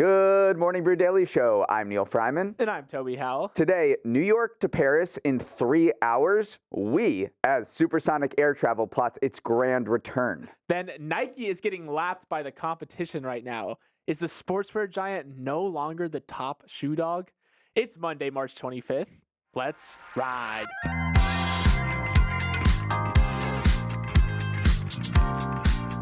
Good morning, Brew Daily Show. I'm Neal Freyman. And I'm Toby Howell. Today, New York to Paris in 3 hours. We, as Supersonic air travel, plots its grand return. Then Nike is getting lapped by the competition right now. Is the sportswear giant no longer the top shoe dog? It's Monday, March 25th. Let's ride.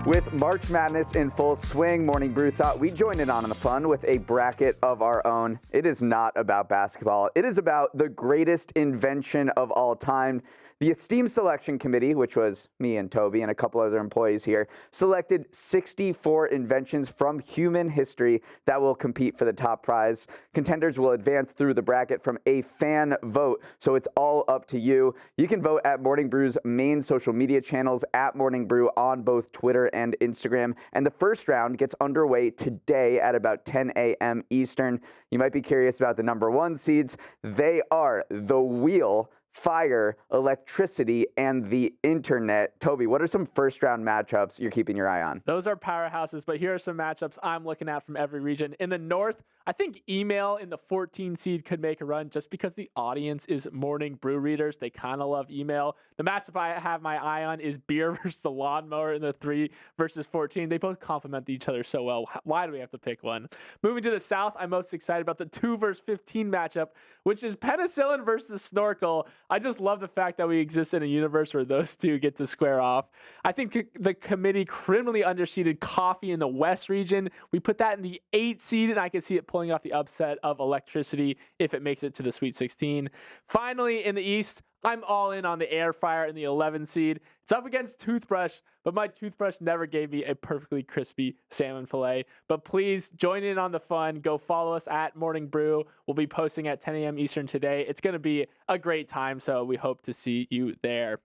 With March Madness in full swing, Morning Brew thought we'd join in on the fun with a bracket of our own. It is not about basketball. It is about the greatest invention of all time. The esteemed selection committee, which was me and Toby and a couple other employees here, selected 64 inventions from human history that will compete for the top prize. Contenders will advance through the bracket from a fan vote, so it's all up to you. You can vote at Morning Brew's main social media channels, at Morning Brew on both Twitter and Instagram. And the first round gets underway today at about 10 a.m. Eastern. You might be curious about the number one seeds. They are the Wheel, Fire, Electricity, and the Internet. Toby, what are some first-round matchups you're keeping your eye on? Those are powerhouses, but here are some matchups I'm looking at from every region. In the North, I think Email in the 14 seed could make a run just because the audience is Morning Brew readers. They kind of love Email. The matchup I have my eye on is Beer versus the Lawnmower in the 3 versus 14. They both complement each other so well. Why do we have to pick one? Moving to the South, I'm most excited about the 2 versus 15 matchup, which is Penicillin versus Snorkel. I just love the fact that we exist in a universe where those two get to square off. I think the committee criminally underseeded Coffee in the West region. We put that in the 8 seed, and I can see it pulling off the upset of Electricity if it makes it to the Sweet 16. Finally, in the East, I'm all in on the Air Fryer in the 11 seed. It's up against Toothbrush, but my toothbrush never gave me a perfectly crispy salmon fillet. But please join in on the fun. Go follow us at Morning Brew. We'll be posting at 10 a.m. Eastern today. It's going to be a great time, so we hope to see you there.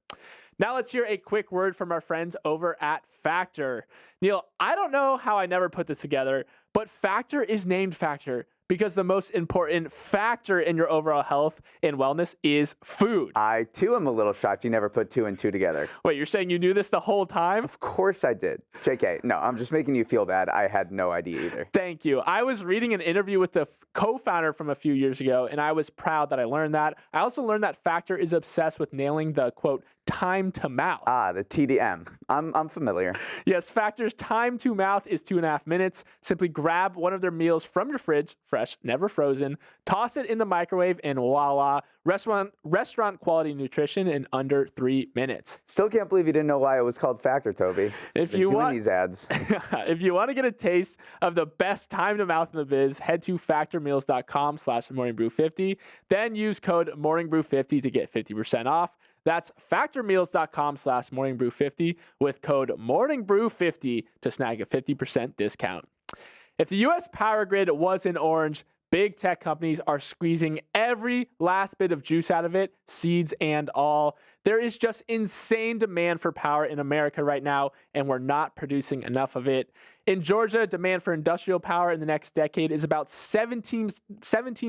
Now let's hear a quick word from our friends over at Factor. Neal, I don't know how I never put this together, but Factor is named Factor because the most important factor in your overall health and wellness is food. I, too, am a little shocked you never put 2 and 2 together. Wait, you're saying you knew this the whole time? Of course I did. JK, no, I'm just making you feel bad. I had no idea either. Thank you. I was reading an interview with the co-founder from a few years ago, and I was proud that I learned that. I also learned that Factor is obsessed with nailing the, quote, time to mouth. Ah, the TDM. I'm familiar. Yes, Factor's time to mouth is 2.5 minutes. Simply grab one of their meals from your fridge, fresh, never frozen, toss it in the microwave, and voila, restaurant quality nutrition in under 3 minutes. Still can't believe you didn't know why it was called Factor, Toby. If you want these ads. If you want to get a taste of the best time to mouth in the biz, head to factormeals.com/morningbrew50. Then use code morningbrew50 to get 50% off. That's factormeals.com/morningbrew50 with code morningbrew50 to snag a 50% discount. If the U.S. power grid was in orange, big tech companies are squeezing every last bit of juice out of it, seeds and all. There is just insane demand for power in America right now, and we're not producing enough of it. In Georgia, demand for industrial power in the next decade is about 17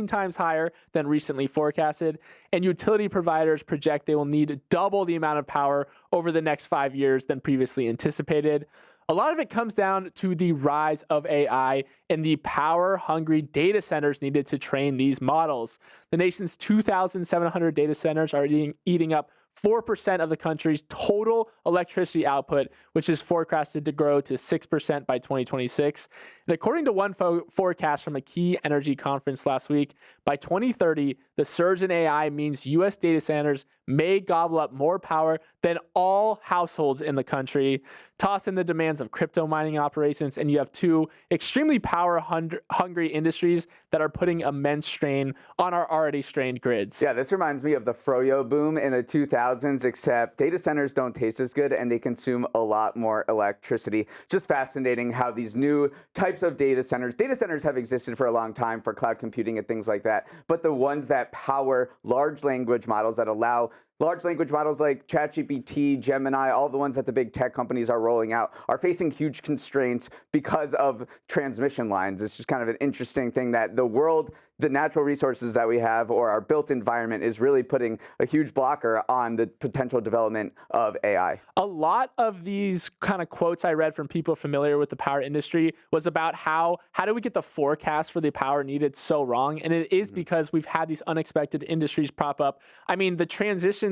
times higher than recently forecasted, and utility providers project they will need double the amount of power over the next 5 years than previously anticipated. A lot of it comes down to the rise of AI and the power-hungry data centers needed to train these models. The nation's 2,700 data centers are eating up 4% of the country's total electricity output, which is forecasted to grow to 6% by 2026. And according to one forecast from a key energy conference last week, by 2030, the surge in AI means U.S. data centers may gobble up more power than all households in the country. Toss in the demands of crypto mining operations, and you have 2 extremely power-hungry industries that are putting immense strain on our already strained grids. Yeah, this reminds me of the froyo boom in the 2000s, except data centers don't taste as good and they consume a lot more electricity. Just fascinating how these new types of data centers have existed for a long time for cloud computing and things like that, but the ones that power large language models that allow large language models like ChatGPT, Gemini, all the ones that the big tech companies are rolling out are facing huge constraints because of transmission lines. It's just kind of an interesting thing that the world, the natural resources that we have or our built environment is really putting a huge blocker on the potential development of AI. A lot of these kind of quotes I read from people familiar with the power industry was about how do we get the forecast for the power needed so wrong? And it is because we've had these unexpected industries prop up. I mean, the transitions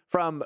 from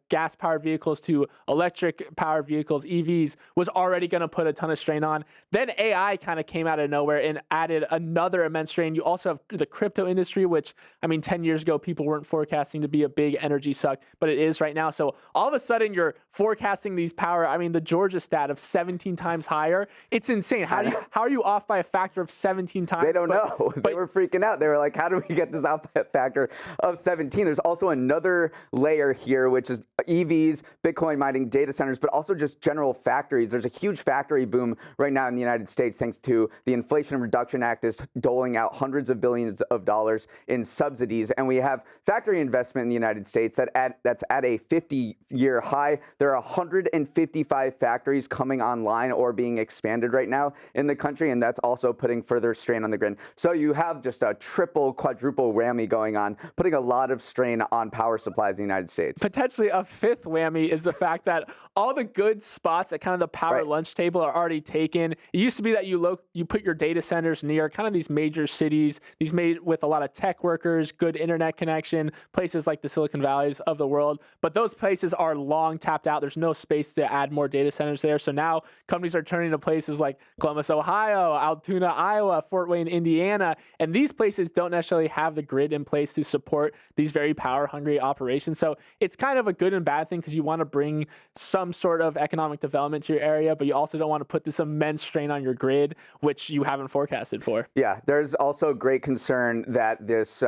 gas-powered vehicles to electric-powered vehicles, EVs, was already going to put a ton of strain on. Then AI kind of came out of nowhere and added another immense strain. You also have the crypto industry, which, I mean, 10 years ago, people weren't forecasting to be a big energy suck, but it is right now. So all of a sudden, you're forecasting these power, I mean, the Georgia stat of 17 times higher. It's insane. How are you off by a factor of 17 times? They don't know. They were freaking out. They were like, how do we get this off by a factor of 17? There's also another layer here, which is EVs, Bitcoin mining, data centers, but also just general factories. There's a huge factory boom right now in the United States thanks to the Inflation Reduction Act is doling out hundreds of billions of dollars in subsidies. And we have factory investment in the United States that's at a 50-year high. There are 155 factories coming online or being expanded right now in the country, and that's also putting further strain on the grid. So you have just a triple, quadruple whammy going on, putting a lot of strain on power supplies in the United States. Potentially a fifth whammy is the fact that all the good spots at kind of the power lunch table are already taken. It used to be that you put your data centers near kind of these major cities, these made with a lot of tech workers, good internet connection, places like the Silicon Valleys of the world. But those places are long tapped out. There's no space to add more data centers there. So now companies are turning to places like Columbus, Ohio, Altoona, Iowa, Fort Wayne, Indiana. And these places don't necessarily have the grid in place to support these very power hungry operations. So it's kind of a good and bad thing because you want to bring some sort of economic development to your area, but you also don't want to put this immense strain on your grid, which you haven't forecasted for. Yeah, there's also great concern that this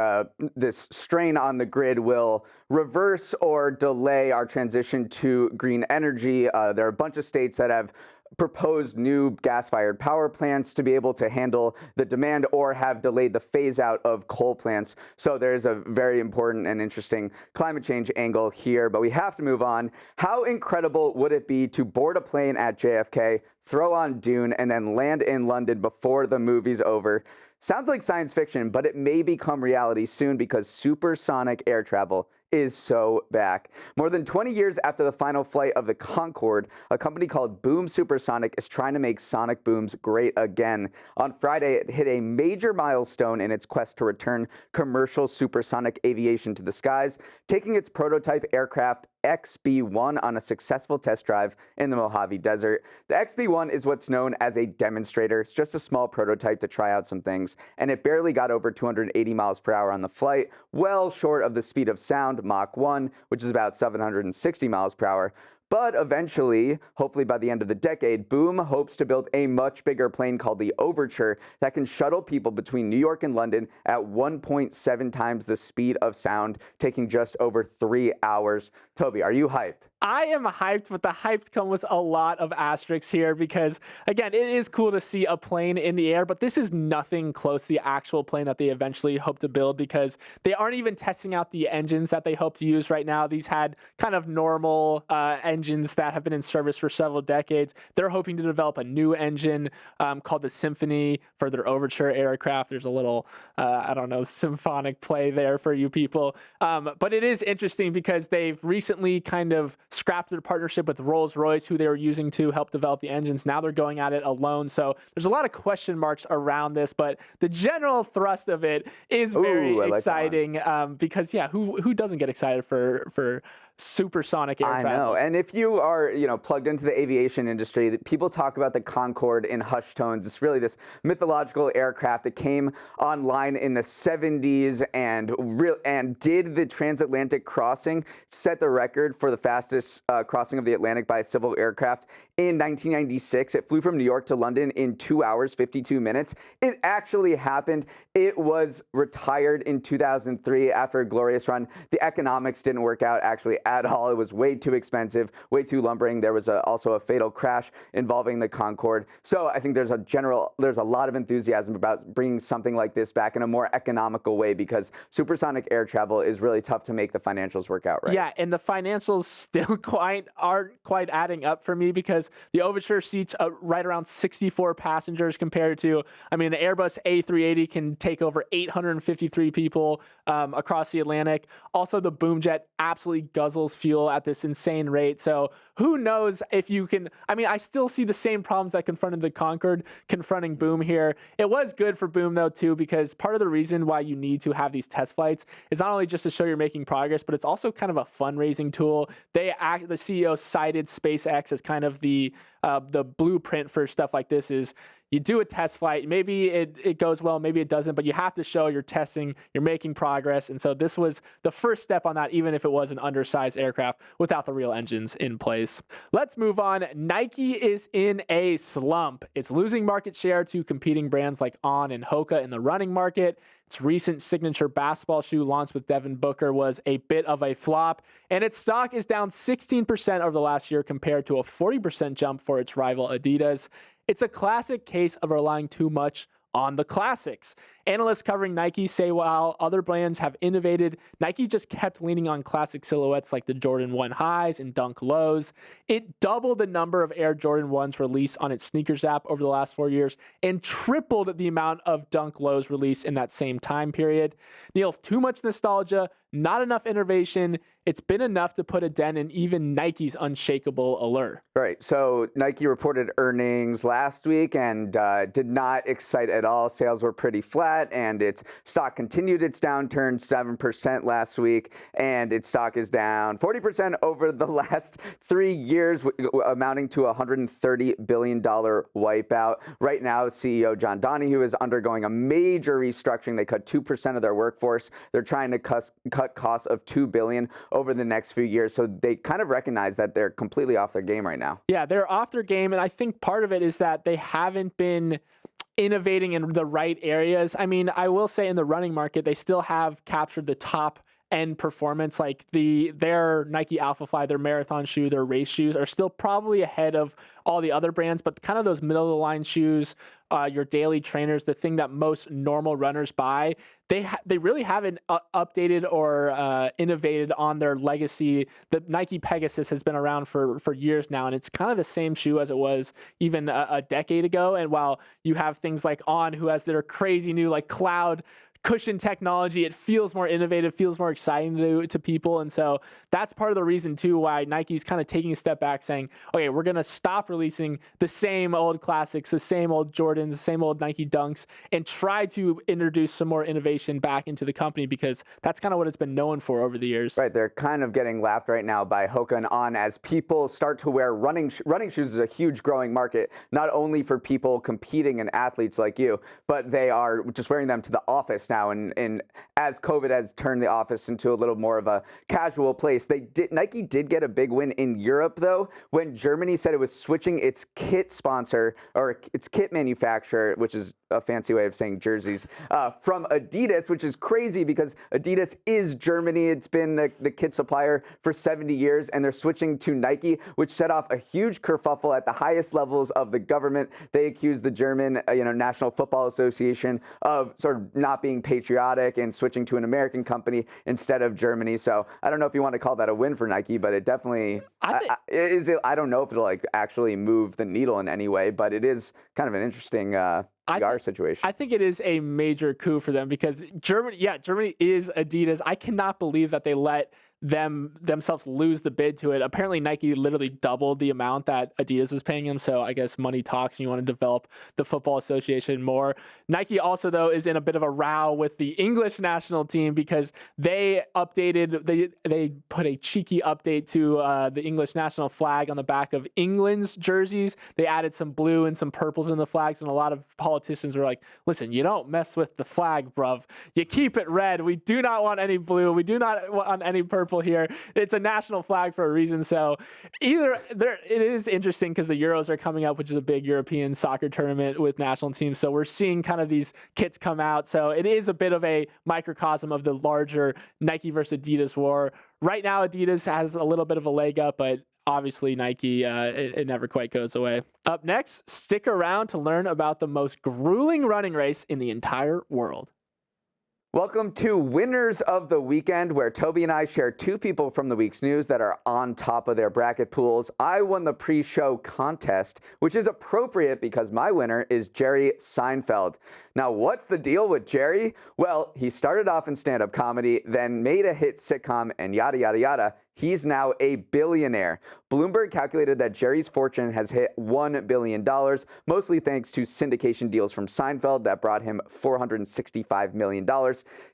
strain on the grid will reverse or delay our transition to green energy. There are a bunch of states that have proposed new gas-fired power plants to be able to handle the demand or have delayed the phase out of coal plants. So there's a very important and interesting climate change angle here, but we have to move on. How incredible would it be to board a plane at JFK, throw on Dune, and then land in London before the movie's over? Sounds like science fiction, but it may become reality soon because supersonic air travel is so back. More than 20 years after the final flight of the Concorde, a company called Boom Supersonic is trying to make sonic booms great again. On Friday, it hit a major milestone in its quest to return commercial supersonic aviation to the skies, taking its prototype aircraft XB-1 on a successful test drive in the Mojave Desert. The XB-1 is what's known as a demonstrator. It's just a small prototype to try out some things, and it barely got over 280 miles per hour on the flight, well short of the speed of sound, Mach 1, which is about 760 miles per hour. But eventually, hopefully by the end of the decade, Boom hopes to build a much bigger plane called the Overture that can shuttle people between New York and London at 1.7 times the speed of sound, taking just over 3 hours. Toby, are you hyped? I am hyped, but the hype comes with a lot of asterisks here because, again, it is cool to see a plane in the air, but this is nothing close to the actual plane that they eventually hope to build because they aren't even testing out the engines that they hope to use right now. These had kind of normal engines that have been in service for several decades. They're hoping to develop a new engine called the Symphony for their Overture aircraft. There's a little, I don't know, symphonic play there for you people. But it is interesting because they've recently kind of scrapped their partnership with Rolls-Royce, who they were using to help develop the engines. Now they're going at it alone. So there's a lot of question marks around this, but the general thrust of it is very exciting because, yeah, who doesn't get excited for supersonic air travel? I know. And if you are, plugged into the aviation industry, people talk about the Concorde in hushed tones. It's really this mythological aircraft. It came online in the 70s and did the transatlantic crossing, set the record for the fastest crossing of the Atlantic by a civil aircraft in 1996. It flew from New York to London in 2 hours, 52 minutes. It actually happened. It was retired in 2003 after a glorious run. The economics didn't work out actually at all. It was way too expensive. way too lumbering. There was also a fatal crash involving the Concorde. So I think there's a lot of enthusiasm about bringing something like this back in a more economical way, because supersonic air travel is really tough to make the financials work out right. Yeah, and the financials still aren't quite adding up for me, because the Overture seats right around 64 passengers compared to, I mean, an Airbus A380 can take over 853 people across the Atlantic. Also, the Boomjet absolutely guzzles fuel at this insane rate. So who knows if you can, I mean, I still see the same problems that confronted the Concorde confronting Boom here. It was good for Boom though too, because part of the reason why you need to have these test flights is not only just to show you're making progress, but it's also kind of a fundraising tool. The CEO cited SpaceX as kind of the blueprint for stuff like this. Is you do a test flight, maybe it goes well, maybe it doesn't, but you have to show you're testing, you're making progress. And so this was the first step on that, even if it was an undersized aircraft without the real engines in place. Let's move on. Nike is in a slump. It's losing market share to competing brands like On and Hoka in the running market. Its recent signature basketball shoe launched with Devin Booker was a bit of a flop, and its stock is down 16% over the last year compared to a 40% jump for its rival Adidas. It's a classic case of relying too much on the classics. Analysts covering Nike say while other brands have innovated, Nike just kept leaning on classic silhouettes like the Jordan 1 highs and Dunk lows. It doubled the number of Air Jordan 1s released on its sneakers app over the last 4 years and tripled the amount of Dunk lows released in that same time period. Neal, too much nostalgia, not enough innovation. It's been enough to put a dent in even Nike's unshakable allure. Right. So Nike reported earnings last week and did not excite at all. Sales were pretty flat, and its stock continued its downturn 7% last week, and its stock is down 40% over the last 3 years, amounting to a $130 billion wipeout. Right now, CEO John Donahue is undergoing a major restructuring. They cut 2% of their workforce. They're trying to cut costs of $2 billion over the next few years. So they kind of recognize that they're completely off their game right now. Yeah, they're off their game. And I think part of it is that they haven't been innovating in the right areas. I mean, I will say in the running market, they still have captured the top end performance. Like their Nike Alpha Fly, their marathon shoe, their race shoes are still probably ahead of all the other brands, but kind of those middle of the line shoes, your daily trainers, the thing that most normal runners buy, they really haven't updated or innovated on their legacy. The Nike Pegasus has been around for years now, and it's kind of the same shoe as it was even a decade ago. And while you have things like On, who has their crazy new like cloud cushion technology, it feels more innovative, feels more exciting to people. And so that's part of the reason too why Nike's kind of taking a step back, saying, okay, we're going to stop releasing the same old classics, the same old Jordans, the same old Nike Dunks, and try to introduce some more innovation back into the company, because that's kind of what it's been known for over the years. Right, they're kind of getting lapped right now by Hoka and On as people start to wear running shoes is a huge growing market, not only for people competing and athletes like you, but they are just wearing them to the office now. And as COVID has turned the office into a little more of a casual place, Nike did get a big win in Europe, though, when Germany said it was switching its kit sponsor, or its kit manufacturer, which is a fancy way of saying jerseys, from Adidas, which is crazy because Adidas is Germany. It's been the kit supplier for 70 years, and they're switching to Nike, which set off a huge kerfuffle at the highest levels of the government. They accused the German National Football Association of sort of not being patriotic and switching to an American company instead of Germany. So I don't know if you want to call that a win for Nike, but it definitely is. I don't know if it'll actually move the needle in any way, but it is kind of an interesting PR situation. I think it is a major coup for them, because Germany is Adidas. I cannot believe that they let themselves lose the bid to it. Apparently Nike literally doubled the amount that Adidas was paying them. So I guess money talks, and you want to develop the football association more. Nike also, though, is in a bit of a row with the English national team, because they put a cheeky update to the English national flag on the back of England's jerseys. They added some blue and some purples in the flags, and a lot of politicians were like, listen, you don't mess with the flag, bruv. You keep it red. We do not want any blue. We do not want any purple here. It's a national flag for a reason. So it is interesting, because the Euros are coming up, which is a big European soccer tournament with national teams. So we're seeing kind of these kits come out. So it is a bit of a microcosm of the larger Nike versus Adidas war. Right now, Adidas has a little bit of a leg up, but obviously Nike, it never quite goes away. Up next, stick around to learn about the most grueling running race in the entire world. Welcome to Winners of the Weekend, where Toby and I share two people from the week's news that are on top of their bracket pools. I won the pre-show contest, which is appropriate because my winner is Jerry Seinfeld. Now, what's the deal with Jerry? Well, he started off in stand-up comedy, then made a hit sitcom, and yada, yada, yada. He's now a billionaire. Bloomberg calculated that Jerry's fortune has hit $1 billion, mostly thanks to syndication deals from Seinfeld that brought him $465 million.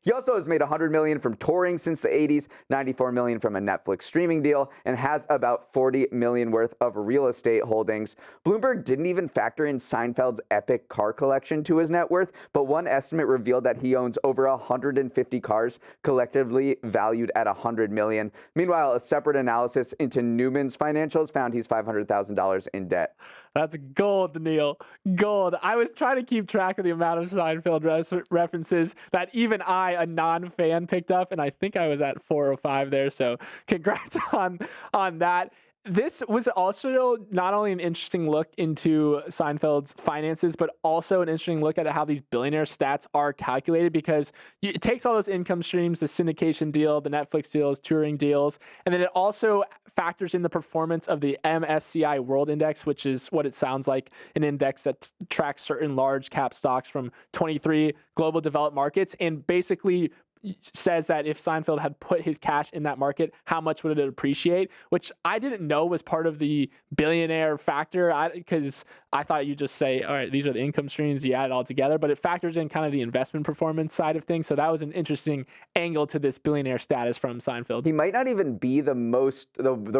He also has made $100 million from touring since the 80s, $94 million from a Netflix streaming deal, and has about $40 million worth of real estate holdings. Bloomberg didn't even factor in Seinfeld's epic car collection to his net worth, but one estimate revealed that he owns over 150 cars, collectively valued at $100 million. Meanwhile, a separate analysis into Newman's financials found he's $500,000 in debt. That's gold, Neal. Gold. I was trying to keep track of the amount of Seinfeld references that even I, a non-fan, picked up, and I think I was at 4 or 5 there, so congrats on that. This was also not only an interesting look into Seinfeld's finances, but also an interesting look at how these billionaire stats are calculated, because it takes all those income streams, the syndication deal, the Netflix deals, touring deals, and then it also factors in the performance of the MSCI World Index, which is what it sounds like, an index that tracks certain large cap stocks from 23 global developed markets, and basically says that if Seinfeld had put his cash in that market, how much would it appreciate, which I didn't know was part of the billionaire factor, because I thought you just say, all right, these are the income streams, you add it all together, but it factors in kind of the investment performance side of things. So that was an interesting angle to this billionaire status from Seinfeld. He might not even be the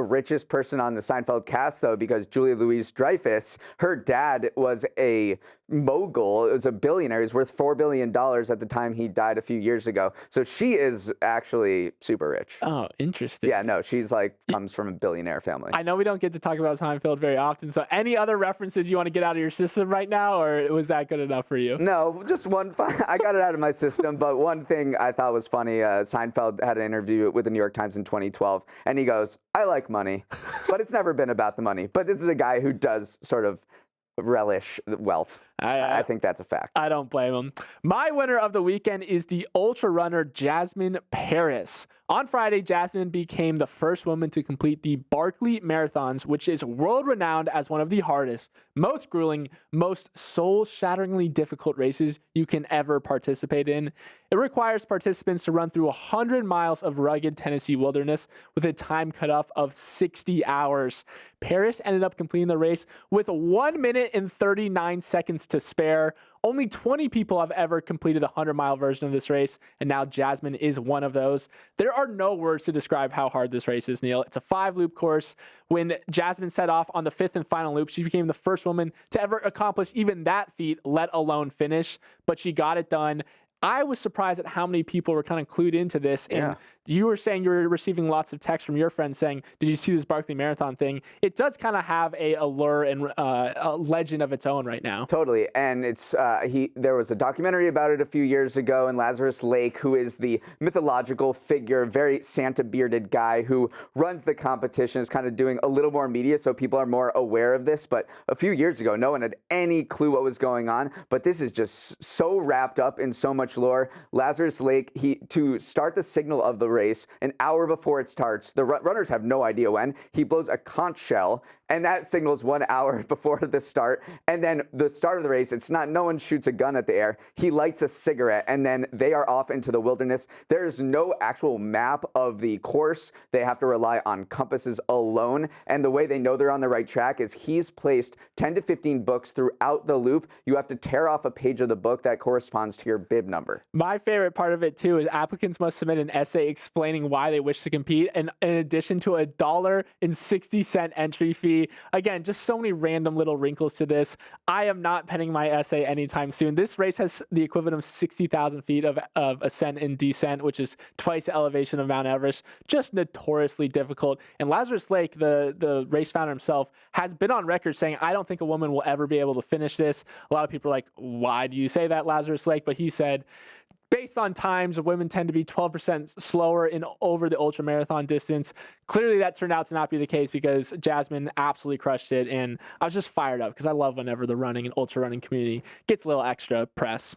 richest person on the Seinfeld cast, though, because Julia Louis-Dreyfus, her dad was a mogul. It was a billionaire. He was worth $4 billion at the time he died a few years ago. So she is actually super rich. Oh, interesting. Yeah, no, she's comes from a billionaire family. I know we don't get to talk about Seinfeld very often, so any other references you want to get out of your system right now, or was that good enough for you? No, just one. I got it out of my system, but one thing I thought was funny, Seinfeld had an interview with the New York Times in 2012, and he goes, I like money, but it's never been about the money. But this is a guy who does sort of relish wealth. I think that's a fact. I don't blame him. My winner of the weekend is the ultra runner Jasmine Paris. On Friday, Jasmine became the first woman to complete the Barkley Marathons, which is world-renowned as one of the hardest, most grueling, most soul-shatteringly difficult races you can ever participate in. It requires participants to run through 100 miles of rugged Tennessee wilderness with a time cutoff of 60 hours. Paris ended up completing the race with 1 minute and 39 seconds to spare. Only 20 people have ever completed the 100-mile version of this race, and now Jasmine is one of those. There are no words to describe how hard this race is, Neal. It's a 5-loop course. When Jasmine set off on the 5th and final loop, she became the first woman to ever accomplish even that feat, let alone finish, but she got it done. I was surprised at how many people were kind of clued into this. And you were saying you were receiving lots of texts from your friends saying, did you see this Barkley Marathon thing? It does kind of have a allure and a legend of its own right now. Totally. And it's there was a documentary about it a few years ago, and Lazarus Lake, who is the mythological figure, very Santa-bearded guy who runs the competition, is kind of doing a little more media so people are more aware of this. But a few years ago, no one had any clue what was going on. But this is just so wrapped up in so much lore. Lazarus Lake, to start the signal of the race, an hour before it starts, the runners have no idea when, he blows a conch shell, and that signals 1 hour before the start. And then the start of the race, no one shoots a gun at the air. He lights a cigarette, and then they are off into the wilderness. There is no actual map of the course. They have to rely on compasses alone. And the way they know they're on the right track is he's placed 10 to 15 books throughout the loop. You have to tear off a page of the book that corresponds to your bib number. My favorite part of it, too, is applicants must submit an essay explaining why they wish to compete, and in addition to $1.60 entry fee. Again, just so many random little wrinkles to this. I am not penning my essay anytime soon. This race has the equivalent of 60,000 feet of ascent and descent, which is twice the elevation of Mount Everest. Just notoriously difficult. And Lazarus Lake, the race founder himself, has been on record saying, I don't think a woman will ever be able to finish this. A lot of people are like, why do you say that, Lazarus Lake? But he said, based on times, women tend to be 12% slower in over the ultra marathon distance. Clearly, that turned out to not be the case because Jasmine absolutely crushed it, and I was just fired up because I love whenever the running and ultra running community gets a little extra press.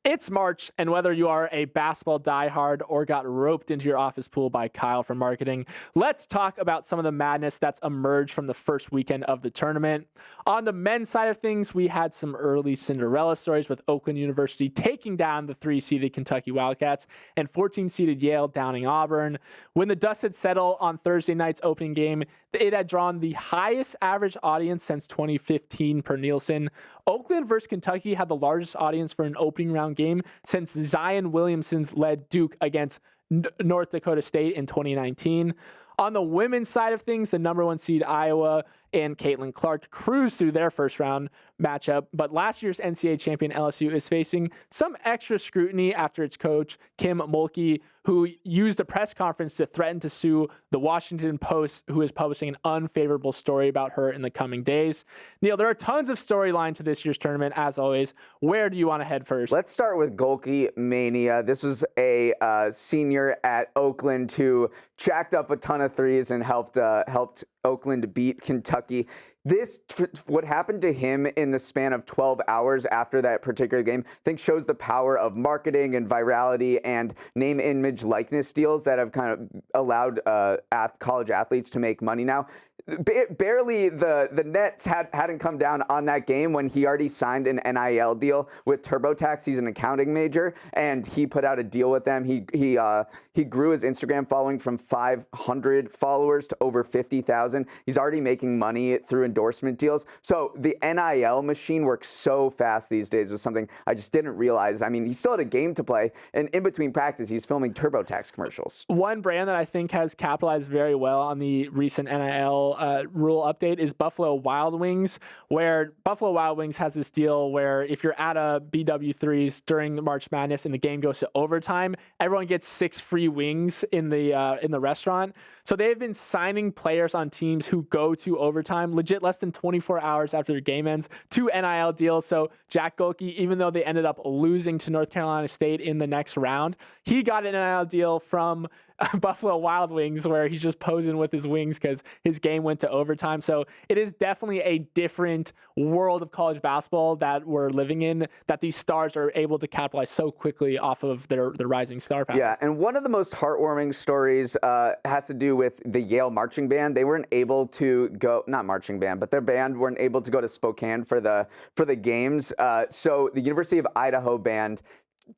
It's March, and whether you are a basketball diehard or got roped into your office pool by Kyle from marketing, let's talk about some of the madness that's emerged from the first weekend of the tournament. On the men's side of things, we had some early Cinderella stories with Oakland University taking down the 3-seeded Kentucky Wildcats and 14-seeded Yale downing Auburn. When the dust had settled on Thursday night's opening game, it had drawn the highest average audience since 2015 per Nielsen. Oakland versus Kentucky had the largest audience for an opening round game since Zion Williamson's led Duke against North Dakota State in 2019. On the women's side of things, the number 1 seed Iowa and Caitlin Clark cruised through their first round matchup, but last year's NCAA champion LSU is facing some extra scrutiny after its coach, Kim Mulkey, who used a press conference to threaten to sue the Washington Post, who is publishing an unfavorable story about her in the coming days. Neal, there are tons of storyline to this year's tournament, as always. Where do you want to head first? Let's start with Golke Mania. This was a senior at Oakland who jacked up a ton of threes and helped Oakland beat Kentucky. What happened to him in the span of 12 hours after that particular game, I think shows the power of marketing and virality and name, image, likeness deals that have kind of allowed college athletes to make money now. Barely the Nets hadn't come down on that game when he already signed an NIL deal with TurboTax. He's an accounting major, and he put out a deal with them. He grew his Instagram following from 500 followers to over 50,000. He's already making money through endorsement deals. So the NIL machine works so fast these days, was something I just didn't realize. I mean, he still had a game to play, and in between practice, he's filming TurboTax commercials. One brand that I think has capitalized very well on the recent NIL rule update is Buffalo Wild Wings, where Buffalo Wild Wings has this deal where if you're at a BW3s during the March Madness and the game goes to overtime, everyone gets 6 free wings in the restaurant. So they've been signing players on teams who go to overtime, legit less than 24 hours after their game ends, to NIL deals. So Jack Golke, even though they ended up losing to North Carolina State in the next round, he got an NIL deal from Buffalo Wild Wings where he's just posing with his wings because his game went to overtime. So it is definitely a different world of college basketball that we're living in, that these stars are able to capitalize so quickly off of their rising star power. Yeah, and one of the most heartwarming stories has to do with the Yale marching band. They weren't able to go, not marching band, but their band weren't able to go to Spokane for the games. So the University of Idaho band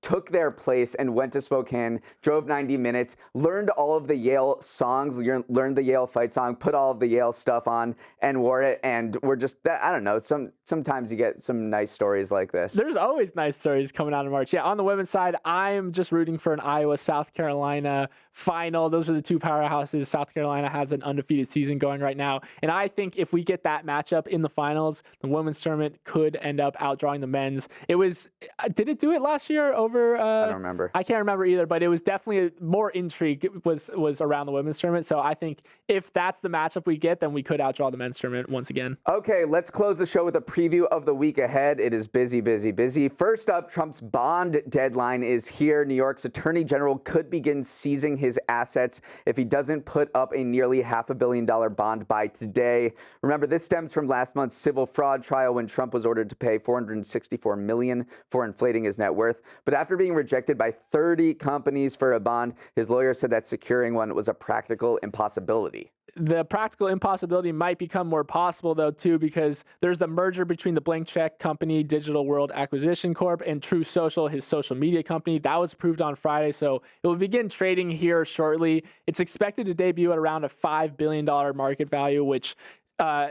took their place and went to Spokane, drove 90 minutes, learned all of the Yale songs, learned the Yale fight song, put all of the Yale stuff on and wore it. And we're just, I don't know, sometimes you get some nice stories like this. There's always nice stories coming out of March. Yeah, on the women's side, I'm just rooting for an Iowa-South Carolina final. Those are the two powerhouses. South Carolina has an undefeated season going right now. And I think if we get that matchup in the finals, the women's tournament could end up outdrawing the men's. Did it do it last year over? I don't remember. I can't remember either, but it was definitely more intrigue was around the women's tournament. So I think if that's the matchup we get, then we could outdraw the men's tournament once again. Okay, let's close the show with a preview of the week ahead. It is busy, busy, busy. First up, Trump's bond deadline is here. New York's attorney general could begin seizing his assets if he doesn't put up a nearly $500 million bond by today. Remember, this stems from last month's civil fraud trial when Trump was ordered to pay $464 million for inflating his net worth. But after being rejected by 30 companies for a bond, his lawyer said that securing one was a practical impossibility. The practical impossibility might become more possible, though, too, because there's the merger between the blank check company, Digital World Acquisition Corp., and True Social, his social media company. That was approved on Friday, so it will begin trading here shortly. It's expected to debut at around a $5 billion market value, which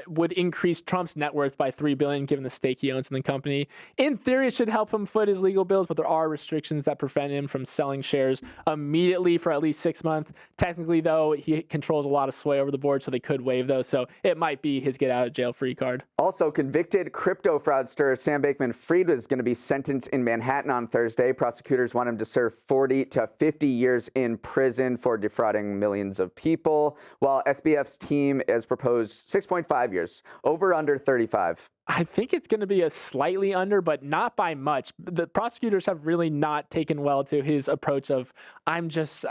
would increase Trump's net worth by $3 billion, given the stake he owns in the company. In theory, it should help him foot his legal bills, but there are restrictions that prevent him from selling shares immediately for at least 6 months. Technically, though, he controls a lot of sway over the board, so they could waive those. So it might be his get-out-of-jail-free card. Also, convicted crypto fraudster Sam Bankman-Fried is going to be sentenced in Manhattan on Thursday. Prosecutors want him to serve 40 to 50 years in prison for defrauding millions of people, while SBF's team has proposed 6 6.5 years. Over under 35. I think it's going to be a slightly under, but not by much. The prosecutors have really not taken well to his approach of, I just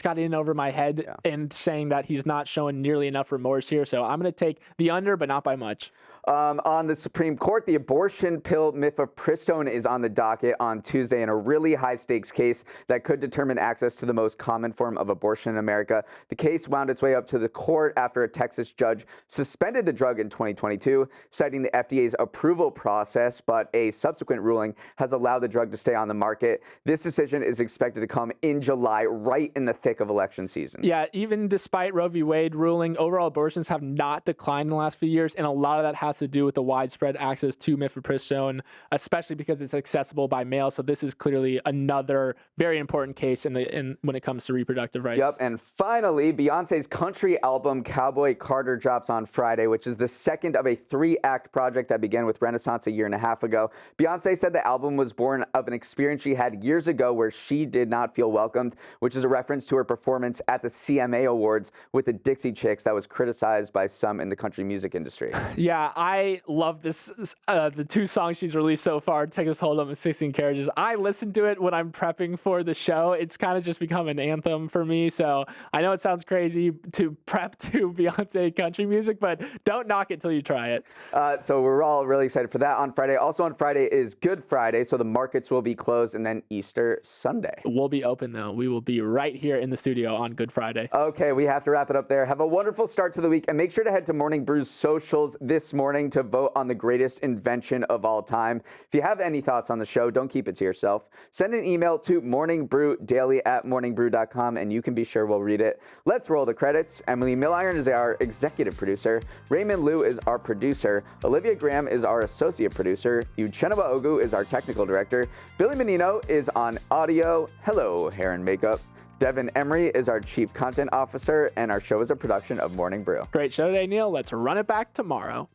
got in over my head, and saying that he's not showing nearly enough remorse here. So I'm going to take the under, but not by much. On the Supreme Court, the abortion pill mifepristone is on the docket on Tuesday in a really high-stakes case that could determine access to the most common form of abortion in America. The case wound its way up to the court after a Texas judge suspended the drug in 2022, citing the FDA's approval process, but a subsequent ruling has allowed the drug to stay on the market. This decision is expected to come in July, right in the thick of election season. Yeah, even despite Roe v. Wade ruling, overall abortions have not declined in the last few years, and a lot of that has to do with the widespread access to mifepristone, especially because it's accessible by mail. So this is clearly another very important case when it comes to reproductive rights. Yep, and finally, Beyonce's country album Cowboy Carter drops on Friday, which is the second of a 3-act project that began with Renaissance a year and a half ago. Beyonce said the album was born of an experience she had years ago where she did not feel welcomed, which is a reference to her performance at the CMA Awards with the Dixie Chicks that was criticized by some in the country music industry. Yeah, I love this. The 2 songs she's released so far, Texas Hold'em and 16 Carriages. I listen to it when I'm prepping for the show. It's kind of just become an anthem for me. So I know it sounds crazy to prep to Beyonce country music, but don't knock it till you try it. So we're all really excited for that on Friday. Also on Friday is Good Friday, so the markets will be closed, and then Easter Sunday. We'll be open, though. We will be right here in the studio on Good Friday. Okay, we have to wrap it up there. Have a wonderful start to the week, and make sure to head to Morning Brew's socials this morning to vote on the greatest invention of all time. If you have any thoughts on the show, don't keep it to yourself. Send an email to morningbrewdaily@morningbrew.com, and you can be sure we'll read it. Let's roll the credits. Emily Milliron is our executive producer. Raymond Liu is our producer. Olivia Graham is our associate producer. Uchenna Ogu is our technical director. Billy Menino is on audio. Hello, hair and makeup. Devin Emery is our chief content officer, and our show is a production of Morning Brew. Great show today, Neal. Let's run it back tomorrow.